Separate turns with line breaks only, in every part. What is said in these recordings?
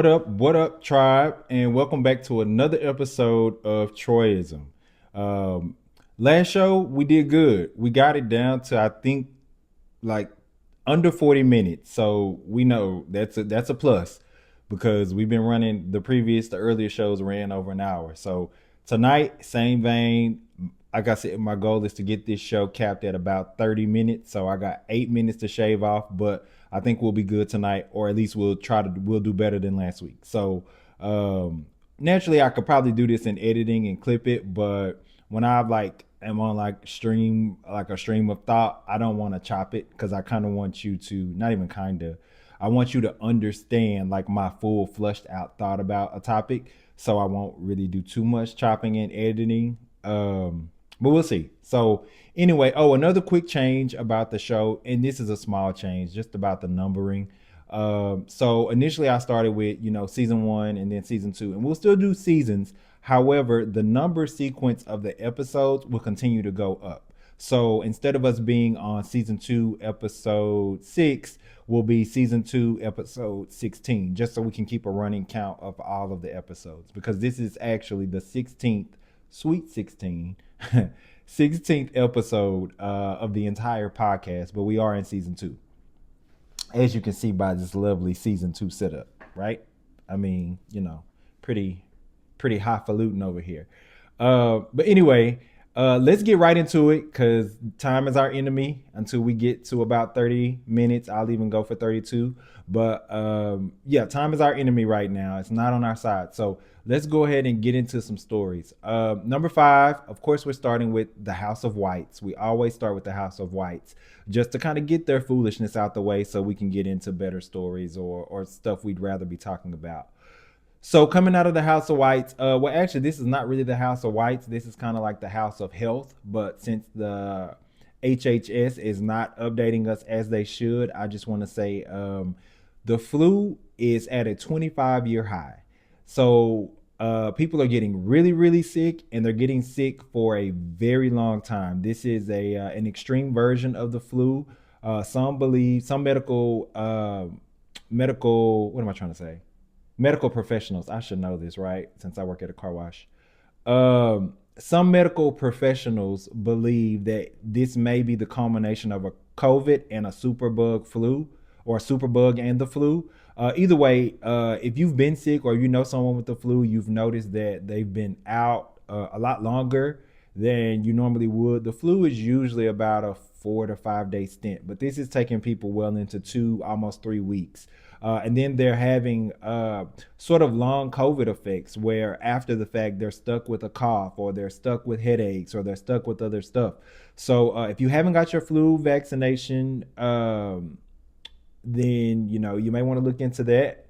What up, tribe, and welcome back to another episode of Troyism. Um, Last show we did good. We got it down to I think like under 40 minutes, so we know that's a plus because we've been running the earlier shows ran over an hour. So tonight, same vein. Like I said, my goal is to get this show capped at about 30 minutes. So I got 8 minutes to shave off, but I think we'll be good tonight, or at least we'll do better than last week. So naturally, I could probably do this in editing and clip it, but when I am on like a stream of thought, I don't want to chop it because I kind of want you to not even kind of. I want you to understand like my full flushed out thought about a topic, so I won't really do too much chopping and editing. But we'll see. So anyway, another quick change about the show, and this is a small change, just about the numbering. So initially, I started with season one and then season two, and we'll still do seasons. However, the number sequence of the episodes will continue to go up. So instead of us being on season two, episode six, will be season two, episode 16, just so we can keep a running count of all of the episodes. Because this is actually the 16th, sweet 16, 16th episode of the entire podcast, but we are in season two, as you can see by this lovely season two setup, right? I mean, pretty pretty highfalutin over here. But anyway, let's get right into it because time is our enemy until we get to about 30 minutes. I'll even go for 32. But yeah, time is our enemy right now. It's not on our side. So let's go ahead and get into some stories. Number five, of course, we're starting with the House of Whites. We always start with the House of Whites just to kind of get their foolishness out the way so we can get into better stories or stuff we'd rather be talking about. So coming out of the House of Whites, well, actually, this is not really the House of Whites. This is kind of like the House of Health. But since the HHS is not updating us as they should, I just want to say the flu is at a 25-year high. So people are getting really, really sick, and they're getting sick for a very long time. This is an extreme version of the flu. Some believe, some medical, what am I trying to say? Medical professionals. I should know this, right? Since I work at a car wash. Some medical professionals believe that this may be the culmination of a COVID and a superbug flu, or a superbug and the flu. Either way, if you've been sick or you know someone with the flu, you've noticed that they've been out a lot longer than you normally would. The flu is usually about a 4 to 5 day stint, but this is taking people well into 2, almost 3 weeks. And then they're having sort of long COVID effects where after the fact they're stuck with a cough or they're stuck with headaches or they're stuck with other stuff. So if you haven't got your flu vaccination, then you may want to look into that.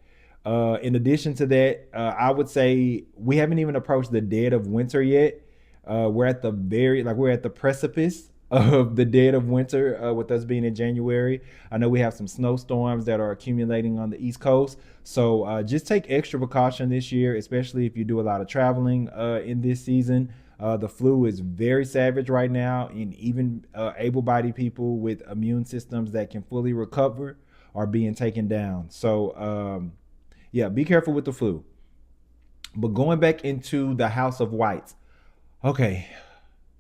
In addition to that, I would say we haven't even approached the dead of winter yet. We're at we're at the precipice of the dead of winter with us being in January. I know we have some snowstorms that are accumulating on the East Coast. So just take extra precaution this year, especially if you do a lot of traveling in this season. The flu is very savage right now, and even able-bodied people with immune systems that can fully recover are being taken down. So yeah, be careful with the flu. But going back into the House of Whites, okay,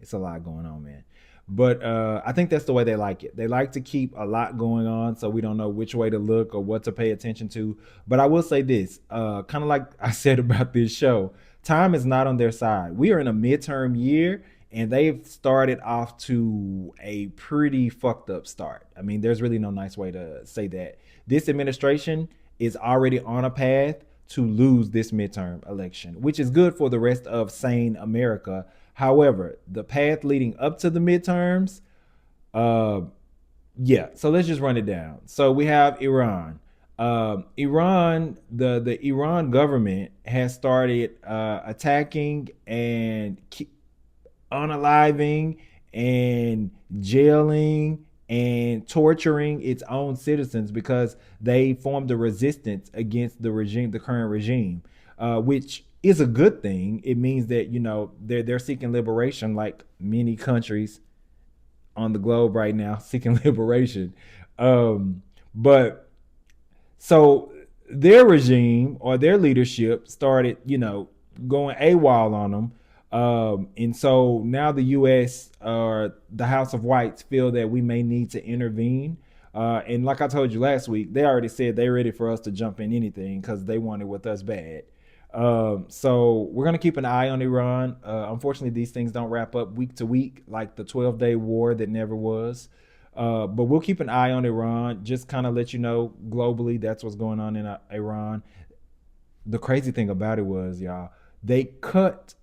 it's a lot going on, man. But I think that's the way they like it. They like to keep a lot going on, so we don't know which way to look or what to pay attention to. But I will say this, kind of like I said about this show, time is not on their side. We are in a midterm year, and they've started off to a pretty fucked up start. I mean, there's really no nice way to say that. This administration is already on a path to lose this midterm election, which is good for the rest of sane America. However, the path leading up to the midterms, uh, yeah. So let's just run it down. So we have Iran. Iran, the Iran government has started attacking and unaliving and jailing and torturing its own citizens because they formed a resistance against the regime, the current regime, which is a good thing. It means that they're seeking liberation, like many countries on the globe right now seeking liberation. But so their regime or their leadership started, going AWOL on them. And so now the U.S. or the House of Whites feel that we may need to intervene. And like I told you last week, they already said they're ready for us to jump in anything because they want it with us bad. So we're going to keep an eye on Iran. Unfortunately, these things don't wrap up week to week like the 12-day war that never was. But we'll keep an eye on Iran, just kind of let you know globally that's what's going on in Iran. The crazy thing about it was, y'all, they cut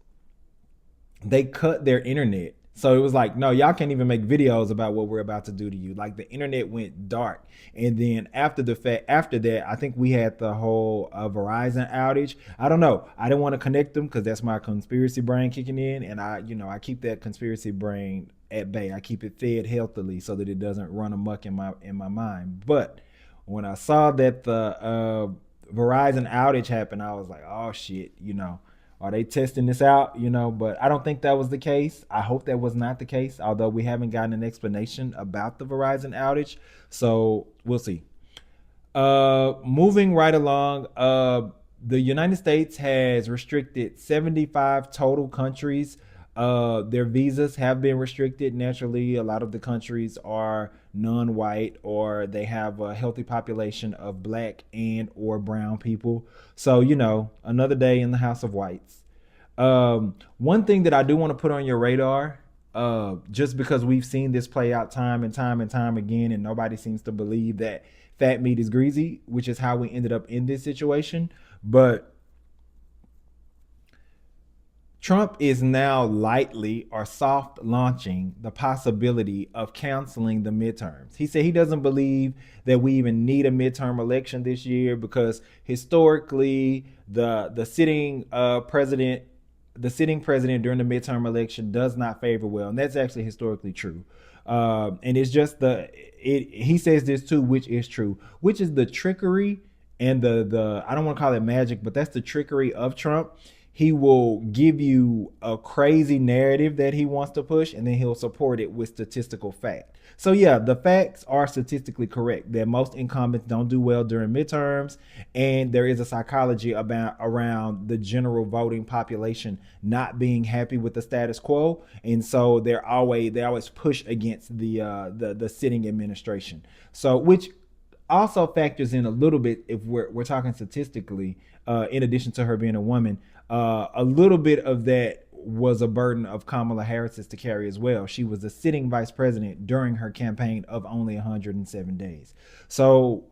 their internet. So it was like, no, y'all can't even make videos about what we're about to do to you. Like the internet went dark. And then after that, I think we had the whole Verizon outage. I don't know. I didn't want to connect them because that's my conspiracy brain kicking in. And I keep that conspiracy brain at bay. I keep it fed healthily so that it doesn't run amok in my mind. But when I saw that the Verizon outage happened, I was like, oh shit, are they testing this out? But I don't think that was the case. I hope that was not the case, although we haven't gotten an explanation about the Verizon outage. So we'll see. Moving right along, the United States has restricted 75 total countries. Their visas have been restricted. Naturally, a lot of the countries are non-white or they have a healthy population of black and or brown people. So, another day in the House of Whites. One thing that I do want to put on your radar, just because we've seen this play out time and time and time again, and nobody seems to believe that fat meat is greasy, which is how we ended up in this situation. But Trump is now lightly or soft launching the possibility of canceling the midterms. He said he doesn't believe that we even need a midterm election this year because historically the sitting president during the midterm election does not favor well, and that's actually historically true. And it's just he says this too, which is true, which is the trickery and the I don't want to call it magic, but that's the trickery of Trump. He will give you a crazy narrative that he wants to push, and then he'll support it with statistical fact. So yeah, the facts are statistically correct that most incumbents don't do well during midterms, and there is a psychology around the general voting population not being happy with the status quo, and so they always push against the sitting administration. So which also factors in a little bit if we're talking statistically. In addition to her being a woman, a little bit of that was a burden of Kamala Harris's to carry as well. She was the sitting vice president during her campaign of only 107 days. So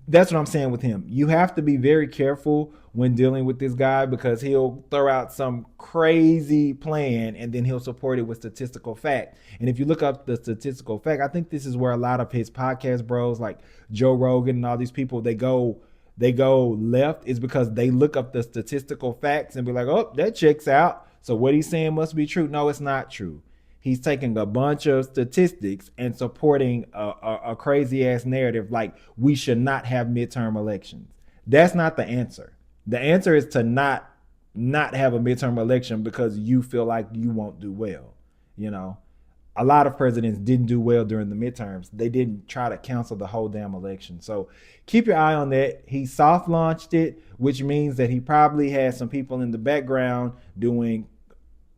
that's what I'm saying with him. You have to be very careful when dealing with this guy because he'll throw out some crazy plan and then he'll support it with statistical fact. And if you look up the statistical fact, I think this is where a lot of his podcast bros like Joe Rogan and all these people, they go left is because they look up the statistical facts and be like, oh, that checks out. So what he's saying must be true. No, it's not true. He's taking a bunch of statistics and supporting a crazy ass narrative like we should not have midterm elections. That's not the answer. The answer is to not have a midterm election because you feel like you won't do well. A lot of presidents didn't do well during the midterms. They didn't try to cancel the whole damn election. So keep your eye on that. He soft launched it, which means that he probably has some people in the background doing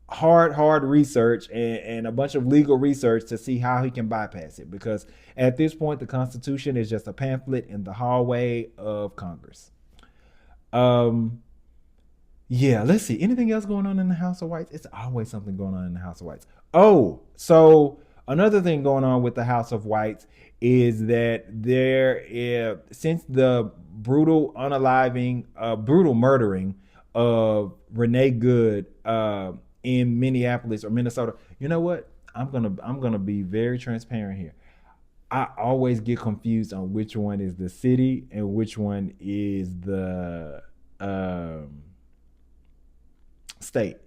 hard research and a bunch of legal research to see how he can bypass it. Because at this point, the Constitution is just a pamphlet in the hallway of Congress. Yeah, let's see. Anything else going on in the House of Whites? It's always something going on in the House of Whites. Oh, so another thing going on with the House of Whites is that since the brutal murdering of Renee Good in Minneapolis or Minnesota, you know what? I'm gonna be very transparent here. I always get confused on which one is the city and which one is the state,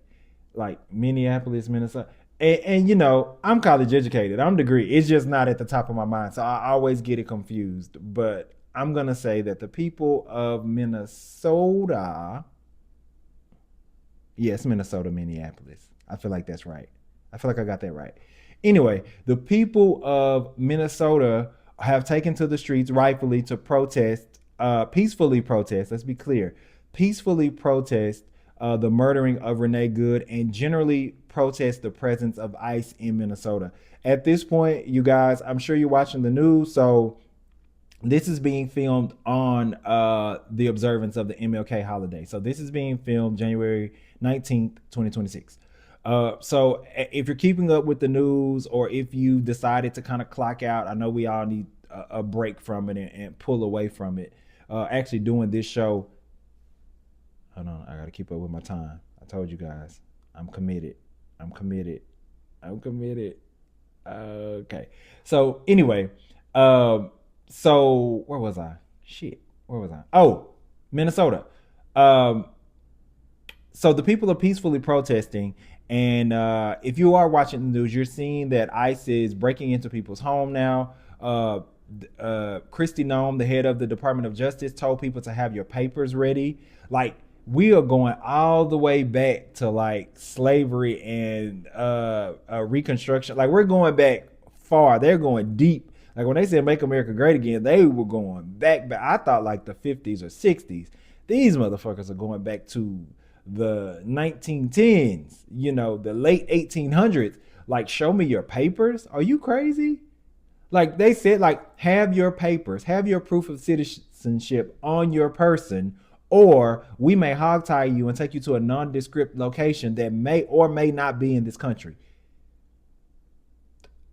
like Minneapolis, Minnesota. And I'm college educated. I'm degree. It's just not at the top of my mind. So I always get it confused. But I'm going to say that the people of Minnesota, yes, Minnesota, Minneapolis. I feel like that's right. I feel like I got that right. Anyway, the people of Minnesota have taken to the streets rightfully to protest peacefully protest. Let's be clear, peacefully protest the murdering of Renee Good and generally protest the presence of ICE in Minnesota. At this point, you guys, I'm sure you're watching the news, so this is being filmed on the observance of the MLK holiday. So this is being filmed January 19th, 2026. So if you're keeping up with the news, or if you decided to kind of clock out, I know we all need a break from it and pull away from it. Actually doing this show, hold on, I gotta keep up with my time. I told you guys, I'm committed. I'm committed. I'm committed. Okay. So anyway, so where was I? Shit, where was I? Oh, Minnesota. Um, so the people are peacefully protesting, and if you are watching the news, you're seeing that ICE is breaking into people's home now. Christy Nome, the head of the Department of Justice, told people to have your papers ready. Like, we are going all the way back to like slavery and Reconstruction. Like, we're going back far. They're going deep. Like, when they said "Make America Great Again," they were going back. I thought like the 50s or 60s. These motherfuckers are going back to the 1910s. You know, the late 1800s. Like, show me your papers. Are you crazy? Like, they said, like, have your papers, have your proof of citizenship on your person, or we may hogtie you and take you to a nondescript location that may or may not be in this country.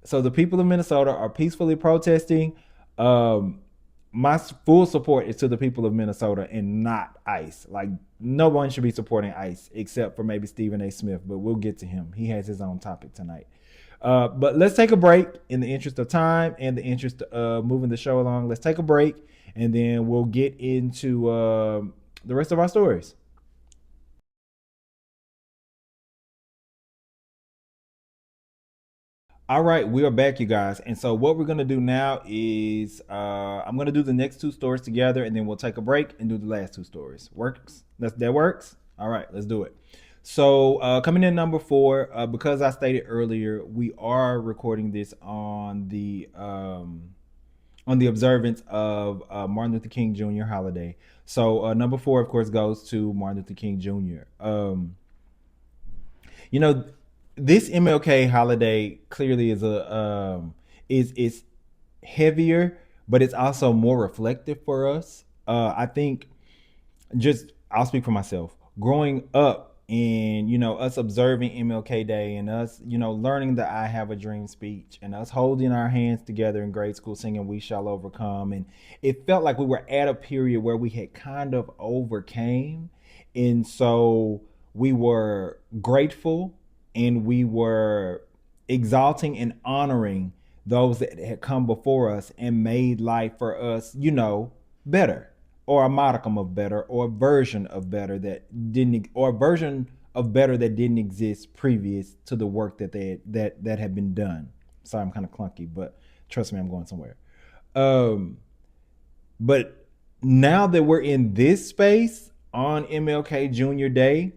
So the people of Minnesota are peacefully protesting. Um, my full support is to the people of Minnesota and not ICE. Like, no one should be supporting ICE except for maybe Stephen A. Smith, but we'll get to him. He has his own topic tonight. But let's take a break in the interest of time and the interest of moving the show along. Let's take a break, and then we'll get into the rest of our stories. All right, we are back, you guys. And so what we're gonna do now is I'm gonna do the next two stories together, and then we'll take a break and do the last two stories. Works? That works. All right, let's do it. So coming in number four, because I stated earlier, we are recording this on the observance of Martin Luther King Jr. holiday. So number four, of course, goes to Martin Luther King Jr. You know, this MLK holiday clearly is heavier, but it's also more reflective for us. I think, just I'll speak for myself. Growing up and us observing MLK Day, and us learning the "I Have a Dream" speech, and us holding our hands together in grade school singing "We Shall Overcome," and it felt like we were at a period where we had kind of overcame, and so we were grateful, and we were exalting and honoring those that had come before us and made life for us, better, or a modicum of better, or a version of better that didn't, or a version of better that didn't exist previous to the work that had been done. Sorry, I'm kind of clunky, but trust me, I'm going somewhere. Um, but now that we're in this space on MLK Jr. Day,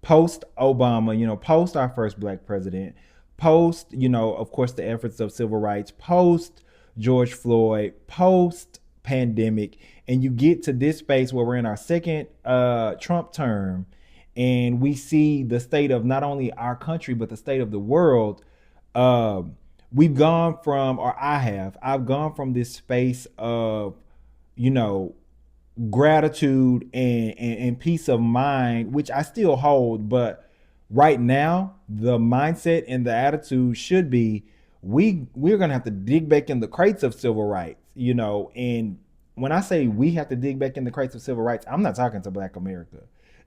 post Obama, post our first black president, post, of course, the efforts of civil rights, post George Floyd, post pandemic, and you get to this space where we're in our second Trump term, and we see the state of not only our country but the state of the world. Uh, we've gone from, or I've gone from this space of, you know, gratitude and peace of mind, which I still hold, but right now the mindset and the attitude should be we're gonna have to dig back in the crates of civil rights, and when I say we have to dig back in the crates of civil rights, I'm not talking to Black America.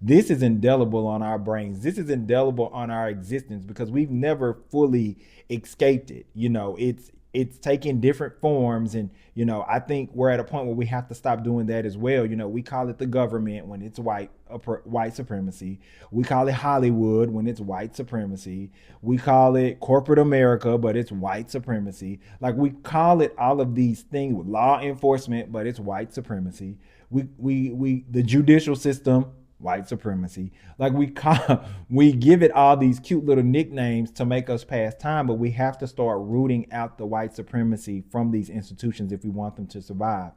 This is indelible on our brains. This is indelible on our existence because we've never fully escaped it. It's taking different forms, and I think we're at a point where we have to stop doing that as well. We call it the government when it's white supremacy. We call it Hollywood when it's white supremacy. We call it corporate America, but it's white supremacy. Like, we call it all of these things with law enforcement, but it's white supremacy. We the judicial system, white supremacy. Like, we give it all these cute little nicknames to make us pass time, but we have to start rooting out the white supremacy from these institutions if we want them to survive.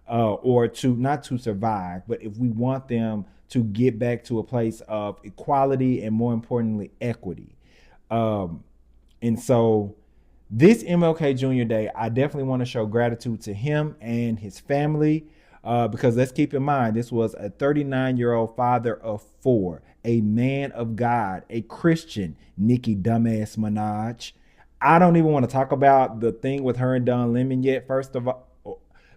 or to not to survive, but if we want them to get back to a place of equality and more importantly, equity. Um, and so this MLK Jr. Day, I definitely want to show gratitude to him and his family, because let's keep in mind, this was a 39-year-old father of four, a man of God, a Christian, Nicki Dumbass Minaj. I don't even want to talk about the thing with her and Don Lemon yet, first of all,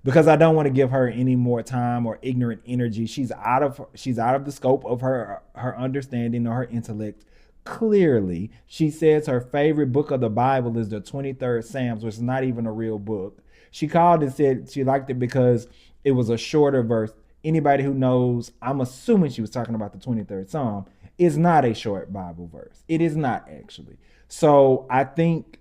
because I don't want to give her any more time or ignorant energy. She's out of the scope of her understanding or her intellect. Clearly, she says her favorite book of the Bible is the 23rd Psalms, which is not even a real book. She called and said she liked it because it was a shorter verse. Anybody who knows, I'm assuming she was talking about the 23rd Psalm, is not a short Bible verse. It is not actually. So I think,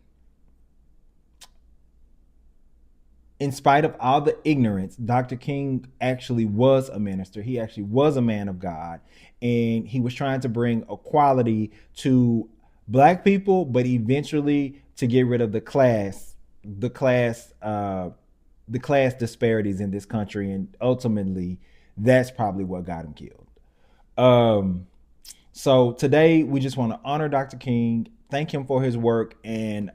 in spite of all the ignorance, Dr. King actually was a minister. He actually was a man of God, and he was trying to bring equality to black people, but eventually to get rid of the class, the class disparities in this country, and ultimately, that's probably what got him killed. Um, so today we just want to honor Dr. King, thank him for his work, and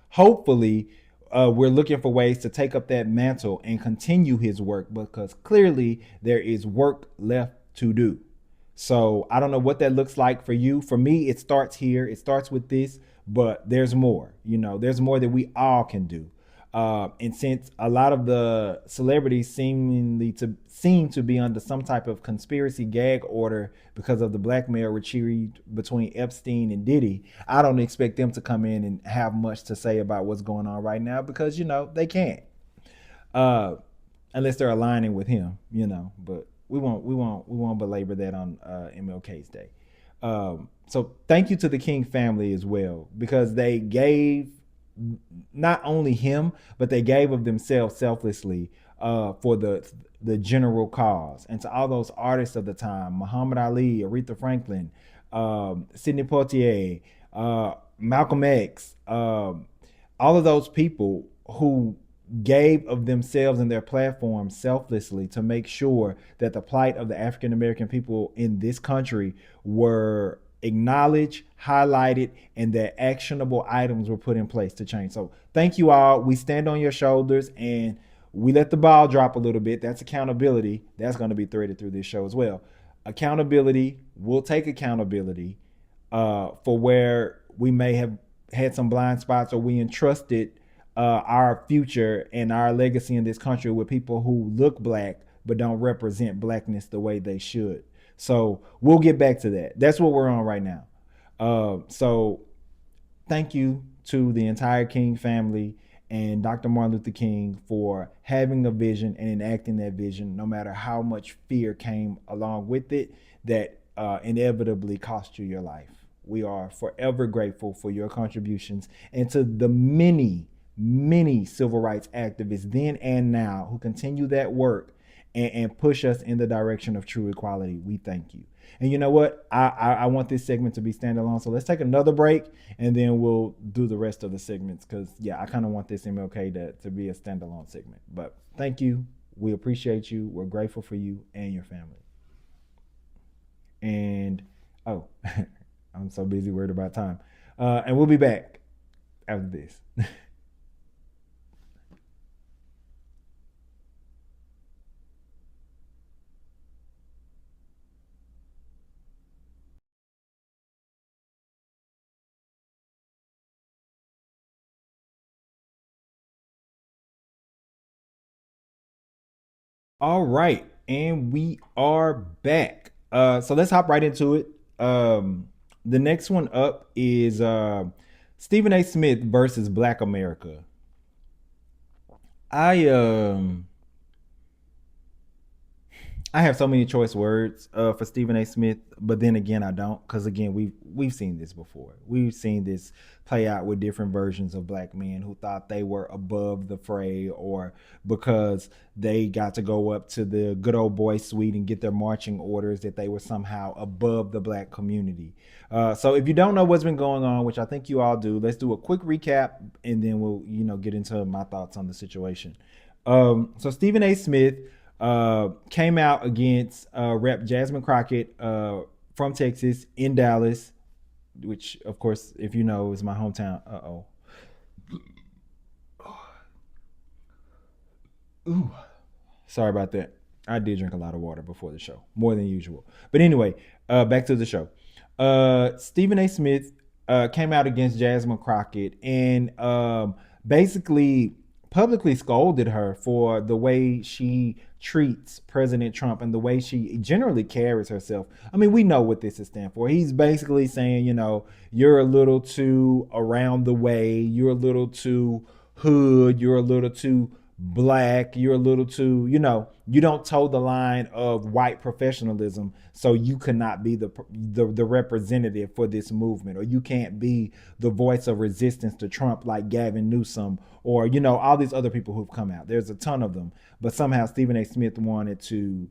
hopefully we're looking for ways to take up that mantle and continue his work, because clearly there is work left to do. So I don't know what that looks like for you. For me, it starts here. It starts with this, but there's more. There's more that we all can do. And since a lot of the celebrities seem to be under some type of conspiracy gag order because of the blackmail retrieved between Epstein and Diddy, I don't expect them to come in and have much to say about what's going on right now, because they can't, uh, unless they're aligning with him. But we won't belabor that on MLK's Day. So thank you to the King family as well, because they gave not only him, but they gave of themselves selflessly, for the general cause. And to all those artists of the time, Muhammad Ali, Aretha Franklin, Sidney Poitier, Malcolm X, all of those people who gave of themselves and their platform selflessly to make sure that the plight of the African American people in this country were acknowledged, highlighted, and that actionable items were put in place to change. So thank you all. We stand on your shoulders, and we let the ball drop a little bit. That's accountability. That's going to be threaded through this show as well. Accountability. We'll take accountability for where we may have had some blind spots, or we entrusted our future and our legacy in this country with people who look black but don't represent blackness the way they should. So we'll get back to that. That's what we're on right now. So thank you to the entire King family and Dr. Martin Luther King for having a vision and enacting that vision, no matter how much fear came along with it, that inevitably cost you your life. We are forever grateful for your contributions, and to the many civil rights activists then and now who continue that work and push us in the direction of true equality. We thank you. And you know what? I want this segment to be standalone. So let's take another break, and then we'll do the rest of the segments, because, yeah, I kind of want this MLK to be a standalone segment. But thank you. We appreciate you. We're grateful for you and your family. And, oh, I'm so busy worried about time. And we'll be back after this. All right, and we are back. So let's hop right into it. The next one up is Stephen A. Smith versus Black America. I I have so many choice words for Stephen A. Smith, but then again, I don't, because again, we've seen this before. We've seen this play out with different versions of black men who thought they were above the fray, or because they got to go up to the good old boy suite and get their marching orders, that they were somehow above the black community. So if you don't know what's been going on, which I think you all do, let's do a quick recap, and then we'll get into my thoughts on the situation. So Stephen A. Smith came out against Rep. Jasmine Crockett from Texas in Dallas, which, of course, if you know, is my hometown. Ooh, sorry about that. I did drink a lot of water before the show, more than usual. But anyway, back to the show. Stephen A. Smith came out against Jasmine Crockett and basically publicly scolded her for the way she treats President Trump and the way she generally carries herself. I mean, we know what this is stand for. He's basically saying, you're a little too around the way, you're a little too hood, you're a little too black, you're a little too, you don't toe the line of white professionalism, so you cannot be the representative for this movement, or you can't be the voice of resistance to Trump like Gavin Newsom, or all these other people who've come out. There's a ton of them, but somehow Stephen A. Smith wanted to,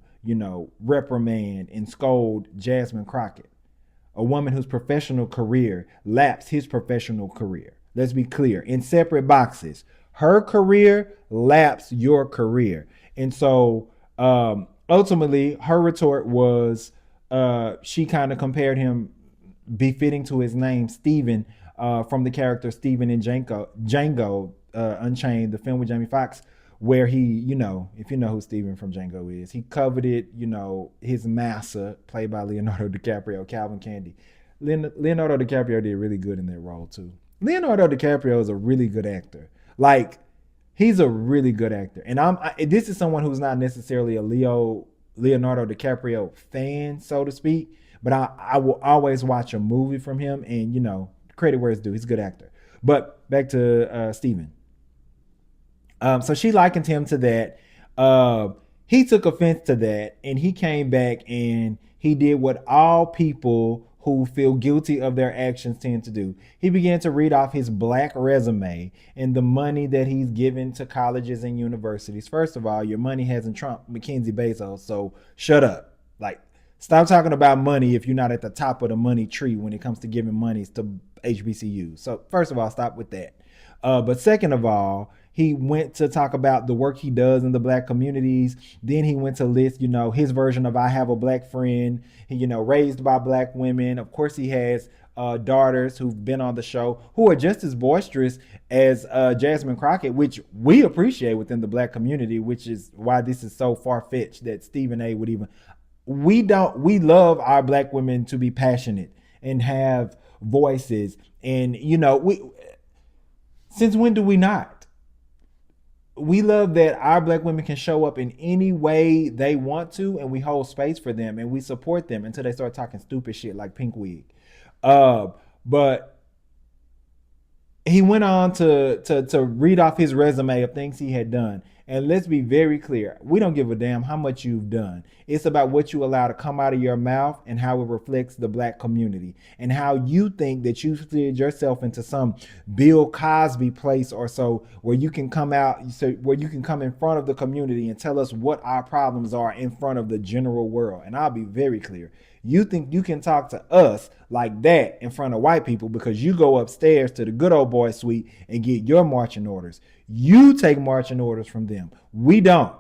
reprimand and scold Jasmine Crockett, a woman whose professional career lapsed his professional career. Let's be clear, in separate boxes. Her career lapsed your career. And so ultimately, her retort was she kind of compared him, befitting to his name, Stephen, from the character Stephen in Django Unchained, the film with Jamie Foxx, where he, if you know who Stephen from Django is, he coveted, his massa, played by Leonardo DiCaprio, Calvin Candy. Leonardo DiCaprio did really good in that role too. Leonardo DiCaprio is a really good actor. Like, he's a really good actor. And this is someone who's not necessarily a Leonardo DiCaprio fan, so to speak, but I will always watch a movie from him, and credit where it's due. He's a good actor. But back to Steven. So she likened him to that. He took offense to that, and he came back and he did what all people who feel guilty of their actions tend to do. He began to read off his black resume and the money that he's given to colleges and universities. First of all, your money hasn't trumped Mackenzie Bezos, so shut up. Like, stop talking about money if you're not at the top of the money tree when it comes to giving monies to HBCUs. So first of all, stop with that. But second of all, he went to talk about the work he does in the black communities. Then he went to list, his version of I Have a Black Friend, raised by black women. Of course, he has daughters who've been on the show who are just as boisterous as Jasmine Crockett, which we appreciate within the black community, which is why this is so far-fetched that Stephen A. would even... We love our black women to be passionate and have voices. And, since when do we not? We love that our black women can show up in any way they want to, and we hold space for them and we support them until they start talking stupid shit like pink wig. But he went on to read off his resume of things he had done. And let's be very clear. We don't give a damn how much you've done. It's about what you allow to come out of your mouth and how it reflects the black community and how you think that you slid yourself into some Bill Cosby place or so where you can come out, so where you can come in front of the community and tell us what our problems are in front of the general world. And I'll be very clear. You think you can talk to us like that in front of white people because you go upstairs to the good old boy suite and get your marching orders. You take marching orders from them. We don't.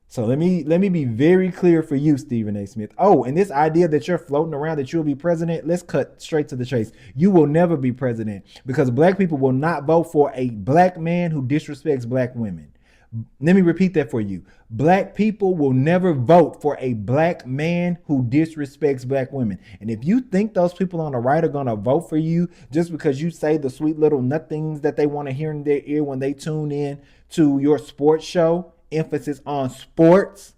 So let me be very clear for you, Stephen A. Smith. Oh, and this idea that you're floating around that you'll be president, let's cut straight to the chase. You will never be president because black people will not vote for a black man who disrespects black women. Let me repeat that for you. Black people will never vote for a black man who disrespects black women. And if you think those people on the right are going to vote for you just because you say the sweet little nothings that they want to hear in their ear when they tune in to your sports show, emphasis on sports,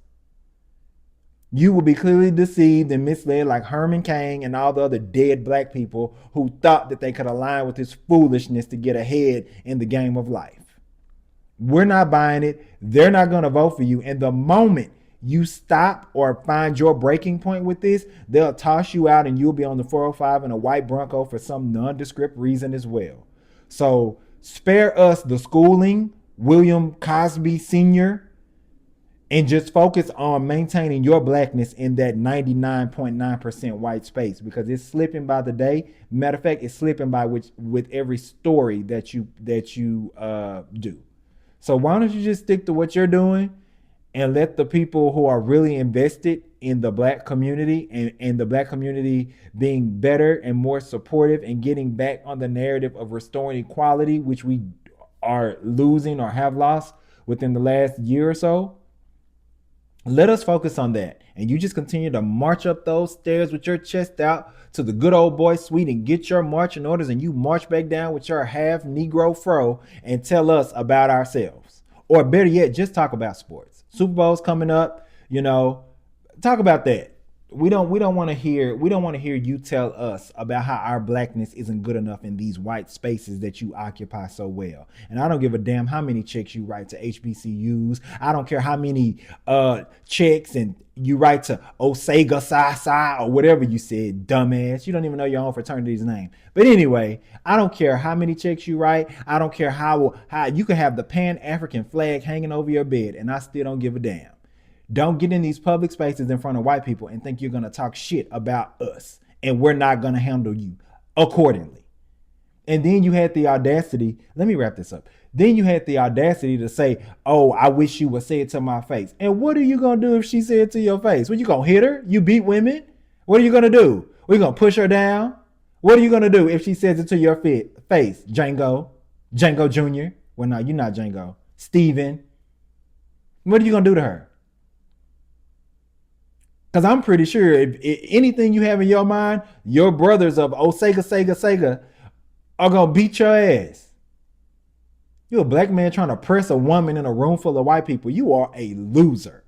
you will be clearly deceived and misled like Herman Cain and all the other dead black people who thought that they could align with this foolishness to get ahead in the game of life. We're not buying it. They're not going to vote for you. And the moment you stop or find your breaking point with this, they'll toss you out and you'll be on the 405 in a white Bronco for some nondescript reason as well. So spare us the schooling, William Cosby Sr., and just focus on maintaining your blackness in that 99.9% white space because it's slipping by the day. Matter of fact, it's slipping by with every story that you do. So why don't you just stick to what you're doing and let the people who are really invested in the black community and the black community being better and more supportive and getting back on the narrative of restoring equality, which we are losing or have lost within the last year or so. Let us focus on that. And you just continue to march up those stairs with your chest out to the good old boy suite and get your marching orders, and you march back down with your half Negro fro and tell us about ourselves. Or better yet, just talk about sports. Super Bowl's coming up, talk about that. We don't want to hear you tell us about how our blackness isn't good enough in these white spaces that you occupy so well. And I don't give a damn how many checks you write to HBCUs. I don't care how many checks and you write to Osage Sasa or whatever you said, dumbass. You don't even know your own fraternity's name. But anyway, I don't care how many checks you write. I don't care how you can have the Pan-African flag hanging over your bed, and I still don't give a damn. Don't get in these public spaces in front of white people and think you're going to talk shit about us and we're not going to handle you accordingly. And then you had the audacity, let me wrap this up. Then you had the audacity to say, oh, I wish you would say it to my face. And what are you going to do if she said it to your face? What, you going to hit her? You beat women? What are you going to do? Are you going to push her down? What are you going to do if she says it to your face? Django Jr. Well, no, you're not Django. Steven. What are you going to do to her? Because I'm pretty sure if anything you have in your mind, your brothers of Sega are going to beat your ass. You're a black man trying to press a woman in a room full of white people. You are a loser.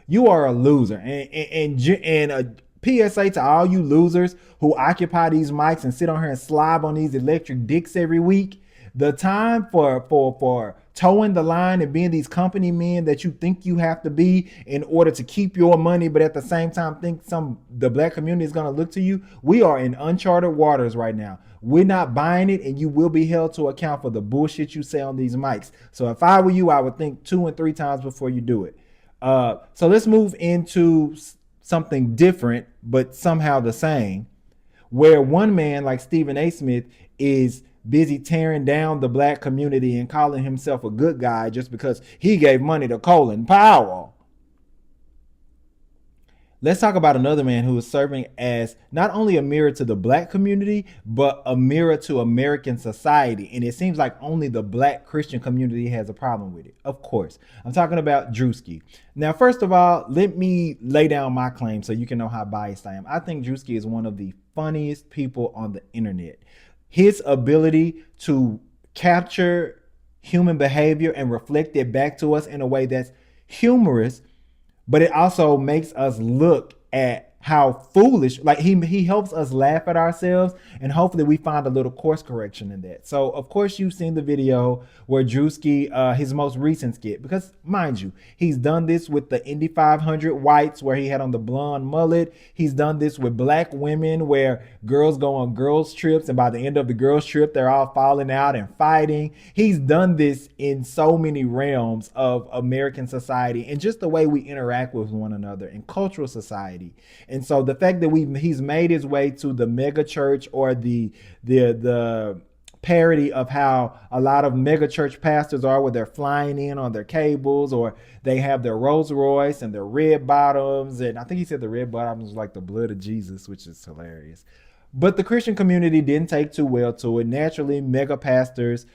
You are a loser. And a PSA to all you losers who occupy these mics and sit on here and slob on these electric dicks every week. The time for towing the line and being these company men that you think you have to be in order to keep your money, but at the same time think the black community is going to look to you. We are in uncharted waters right now. We're not buying it, and you will be held to account for the bullshit you say on these mics. So if I were you, I would think 2 and 3 times before you do it. So let's move into something different, but somehow the same, where one man like Stephen A. Smith is busy tearing down the black community and calling himself a good guy just because he gave money to Colin Powell. Let's talk about another man who is serving as not only a mirror to the black community, but a mirror to American society. And it seems like only the black Christian community has a problem with it. Of course, I'm talking about Druski. Now, first of all, let me lay down my claim so you can know how biased I am. I think Druski is one of the funniest people on the internet. His ability to capture human behavior and reflect it back to us in a way that's humorous, but it also makes us look at how foolish, like he helps us laugh at ourselves, and hopefully we find a little course correction in that. So of course you've seen the video where Druski, his most recent skit, because mind you, he's done this with the Indy 500 whites where he had on the blonde mullet. He's done this with black women where girls go on girls trips, and by the end of the girls trip, they're all falling out and fighting. He's done this in so many realms of American society and just the way we interact with one another in cultural society. And so the fact that he's made his way to the mega church, or the parody of how a lot of mega church pastors are, where they're flying in on their cables, or they have their Rolls Royce and their red bottoms. And I think he said the red bottoms was like the blood of Jesus, which is hilarious. But the Christian community didn't take too well to it. Naturally, mega pastors,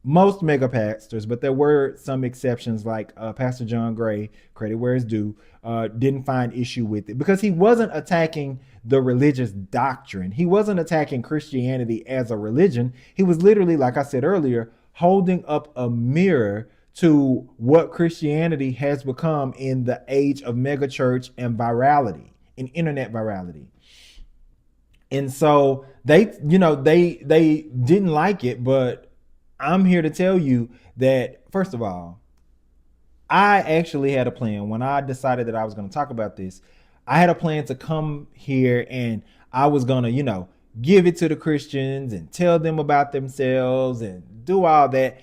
most mega pastors, but there were some exceptions, like Pastor John Gray, credit where it's due, didn't find issue with it because he wasn't attacking the religious doctrine. He wasn't attacking Christianity as a religion. He was literally, like I said earlier, holding up a mirror to what Christianity has become in the age of megachurch and virality, and internet virality. And so they didn't like it, but I'm here to tell you that, first of all, I actually had a plan. When I decided that I was going to talk about this, I had a plan to come here and I was going to, give it to the Christians and tell them about themselves and do all that.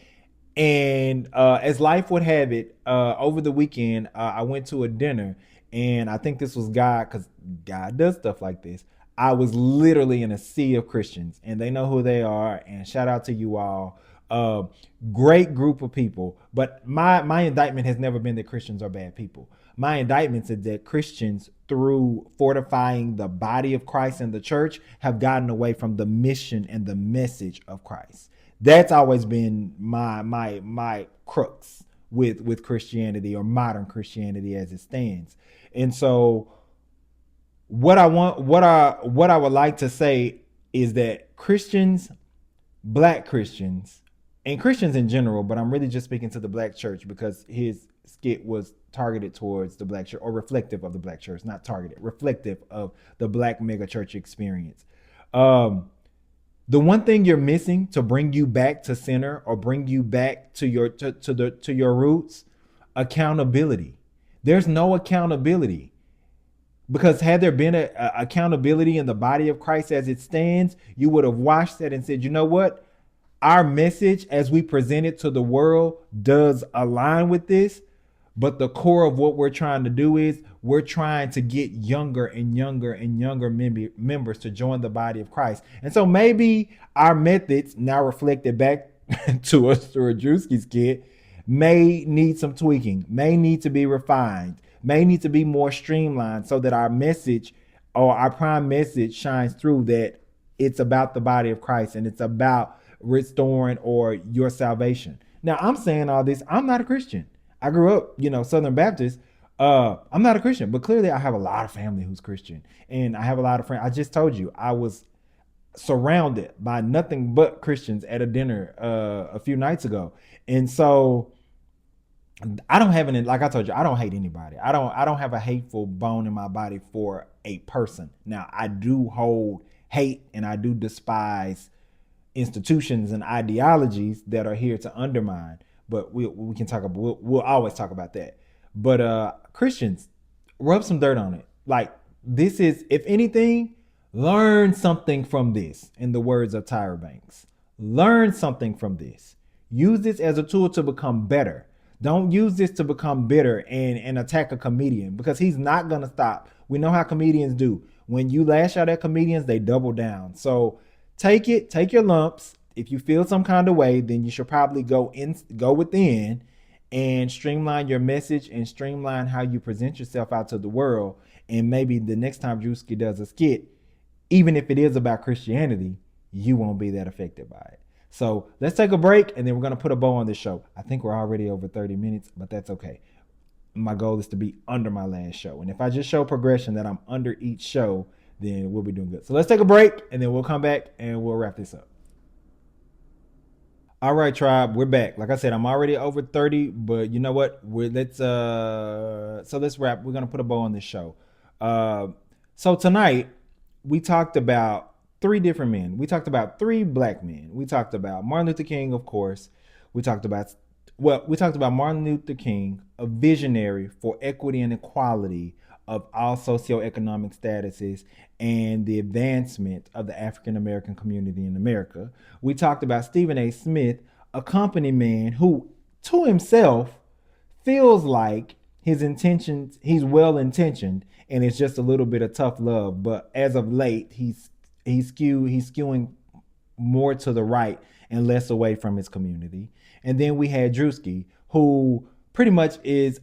And as life would have it, over the weekend, I went to a dinner, and I think this was God, because God does stuff like this. I was literally in a sea of Christians, and they know who they are. And shout out to you all. Uh, Great group of people. But my indictment has never been that Christians are bad people. My indictment is that Christians, through fortifying the body of Christ and the church, have gotten away from the mission and the message of Christ. That's always been my crux with Christianity, or modern Christianity as it stands. And so what I would like to say is that Christians, black Christians, and Christians in general, but I'm really just speaking to the black church because his skit was targeted towards the black church, or reflective of the black church, not targeted, reflective of the black mega church experience. The one thing you're missing to bring you back to center, or bring you back to your roots, accountability. There's no accountability. Because had there been a accountability in the body of Christ as it stands, you would have watched that and said, you know what? Our message as we present it to the world does align with this. But the core of what we're trying to do is we're trying to get younger and younger and younger members to join the body of Christ. And so maybe our methods, now reflected back to us through a Druski's kid, may need some tweaking, may need to be refined, may need to be more streamlined, so that our message, or our prime message, shines through, that it's about the body of Christ and it's about restoring or your salvation. Now, I'm saying all this, I'm not a Christian. I grew up, Southern Baptist. I'm not a Christian, but clearly I have a lot of family who's Christian, and I have a lot of friends. I just told you I was surrounded by nothing but Christians at a dinner a few nights ago, and so I don't have any. Like I told you, I don't hate anybody. I don't have a hateful bone in my body for a person. Now, I do hold hate and I do despise institutions and ideologies that are here to undermine. But we can talk about, we'll always talk about that. But Christians, rub some dirt on it. Like, this is, if anything, learn something from this. In the words of Tyra Banks, learn something from this. Use this as a tool to become better. Don't use this to become bitter and attack a comedian, because he's not gonna stop. We know how comedians do. When you lash out at comedians, they double down. So take your lumps. If you feel some kind of way, then you should probably go within and streamline your message and streamline how you present yourself out to the world. And maybe the next time Druski does a skit, even if it is about Christianity, you won't be that affected by it. So let's take a break, and then we're going to put a bow on this show. I think we're already over 30 minutes, but that's okay. My goal is to be under my last show. And if I just show progression that I'm under each show, then we'll be doing good. So let's take a break, and then we'll come back and we'll wrap this up. All right, tribe, we're back. Like I said, I'm already over 30, but you know what? Let's wrap. We're gonna put a bow on this show. So tonight we talked about three different men. We talked about three black men. We talked about Martin Luther King, of course. We talked about Martin Luther King, a visionary for equity and equality of all socioeconomic statuses and the advancement of the African American community in America. We talked about Stephen A. Smith, a company man who, to himself, feels like he's well intentioned, and it's just a little bit of tough love. But as of late, he's skewing more to the right and less away from his community. And then we had Druski, who pretty much is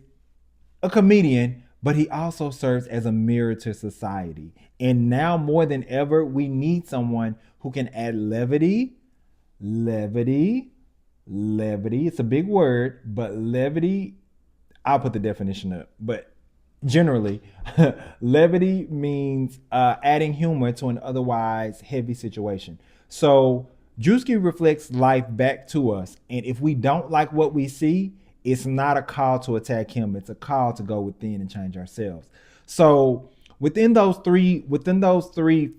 a comedian, but he also serves as a mirror to society. And now more than ever, we need someone who can add levity. It's a big word, but levity, I'll put the definition up. But generally, levity means adding humor to an otherwise heavy situation. So Druski reflects life back to us. And if we don't like what we see, it's not a call to attack him. It's a call to go within and change ourselves. So within those three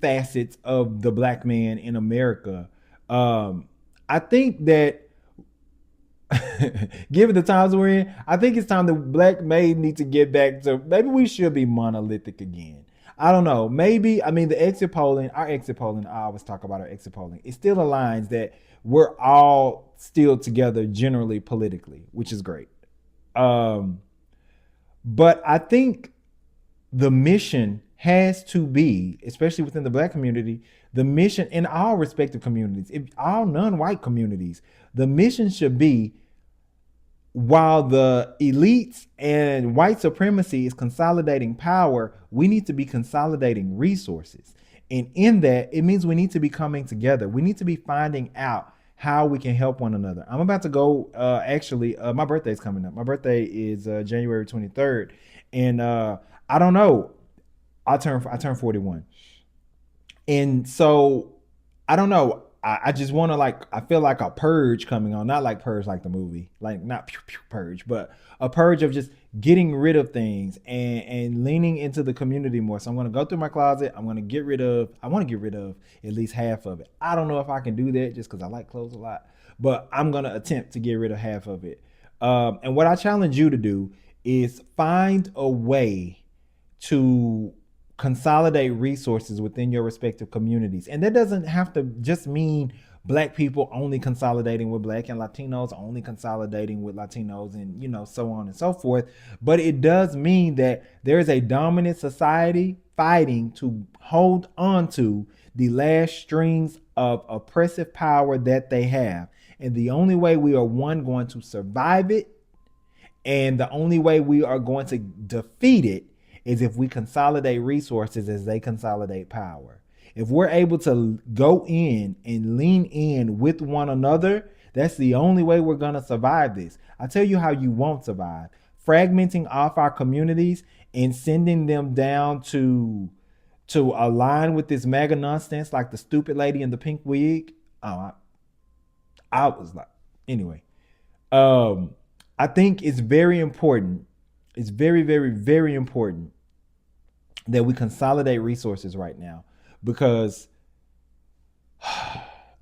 facets of the black man in America, I think that given the times we're in, I think it's time the black men need to get back to, maybe we should be monolithic again. I don't know. Maybe, I mean, our exit polling, I always talk about our exit polling. It still aligns that we're all still together generally politically, which is great. But I think the mission has to be, especially within the black community, The mission in all respective communities, if all non-white communities, the mission should be, while the elites and white supremacy is consolidating power, we need to be consolidating resources. And in that, it means we need to be coming together. We need to be finding out how we can help one another. I'm about to go, my birthday's coming up. My birthday is January 23rd. And I don't know. I turn 41. And so I don't know. I just want to, like, I feel like a purge coming on, not like purge like the movie, like not pew, pew, purge, but a purge of just getting rid of things and leaning into the community more. So I'm going to go through my closet. I want to get rid of at least half of it. I don't know if I can do that just because I like clothes a lot, but I'm going to attempt to get rid of half of it. And what I challenge you to do is find a way to consolidate resources within your respective communities. And that doesn't have to just mean black people only consolidating with black and Latinos only consolidating with Latinos and, so on and so forth. But it does mean that there is a dominant society fighting to hold on to the last strings of oppressive power that they have. And the only way we are, one, going to survive it, and the only way we are going to defeat it, is if we consolidate resources as they consolidate power. If we're able to go in and lean in with one another, that's the only way we're going to survive this. I'll tell you how you won't survive. Fragmenting off our communities and sending them down to align with this MAGA nonsense, like the stupid lady in the pink wig. I was like, anyway. I think it's very important. It's very, very, very important that we consolidate resources right now, because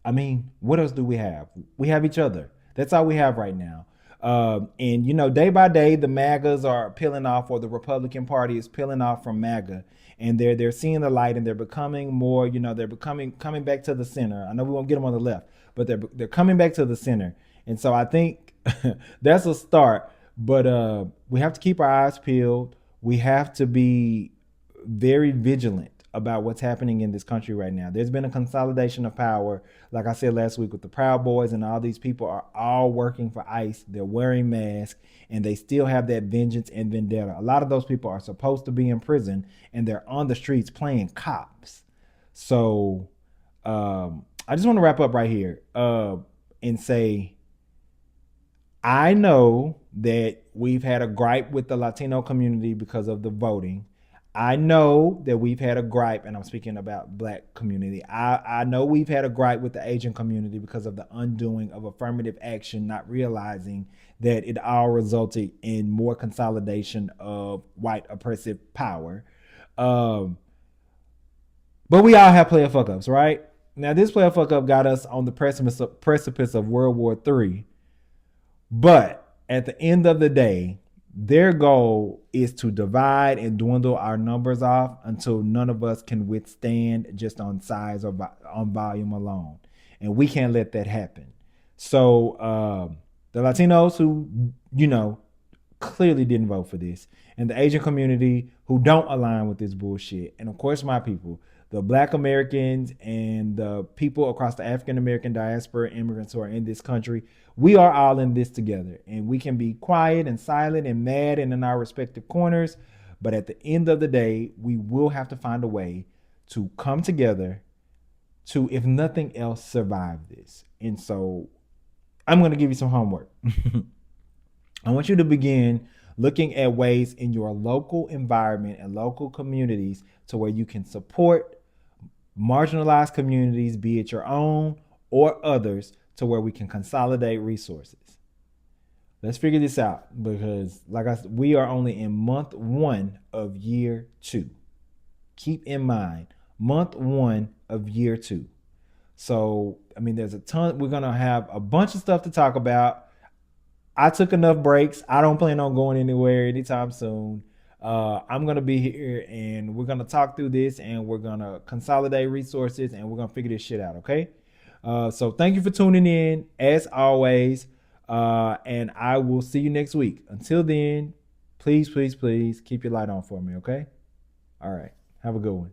I mean, what else do we have? We have each other. That's all we have right now. And day by day, the MAGAs are peeling off, or the Republican Party is peeling off from MAGA, and they're seeing the light, and they're becoming more. They're coming back to the center. I know we won't get them on the left, but they're coming back to the center. And so I think that's a start. But we have to keep our eyes peeled. We have to be very vigilant about what's happening in this country right now. There's been a consolidation of power. Like I said last week, with the Proud Boys, and all these people are all working for ICE. They're wearing masks, and they still have that vengeance and vendetta. A lot of those people are supposed to be in prison, and they're on the streets playing cops. So I just want to wrap up right here and say, I know that we've had a gripe with the Latino community because of the voting. I know that we've had a gripe, and I'm speaking about black community. I know we've had a gripe with the Asian community because of the undoing of affirmative action, not realizing that it all resulted in more consolidation of white oppressive power. But we all have player fuck ups, right? Now, this player fuck up got us on the precipice of World War III. But at the end of the day, their goal is to divide and dwindle our numbers off until none of us can withstand just on size or on volume alone. And we can't let that happen. So the Latinos who, clearly didn't vote for this, and the Asian community who don't align with this bullshit, and of course my people, the Black Americans and the people across the African American diaspora, immigrants who are in this country, we are all in this together. And we can be quiet and silent and mad and in our respective corners, but at the end of the day, we will have to find a way to come together to, if nothing else, survive this. And so I'm going to give you some homework. I want you to begin looking at ways in your local environment and local communities to where you can support marginalized communities, be it your own or others, to where we can consolidate resources. Let's figure this out, because like I said, we are only in month 1 of year 2. Keep in mind, month 1 of year 2. So, I mean, there's a ton. We're going to have a bunch of stuff to talk about. I took enough breaks. I don't plan on going anywhere anytime soon. I'm going to be here, and we're going to talk through this, and we're going to consolidate resources, and we're going to figure this shit out, okay? So thank you for tuning in, as always, and I will see you next week. Until then, please, please, please keep your light on for me, okay? All right. Have a good one.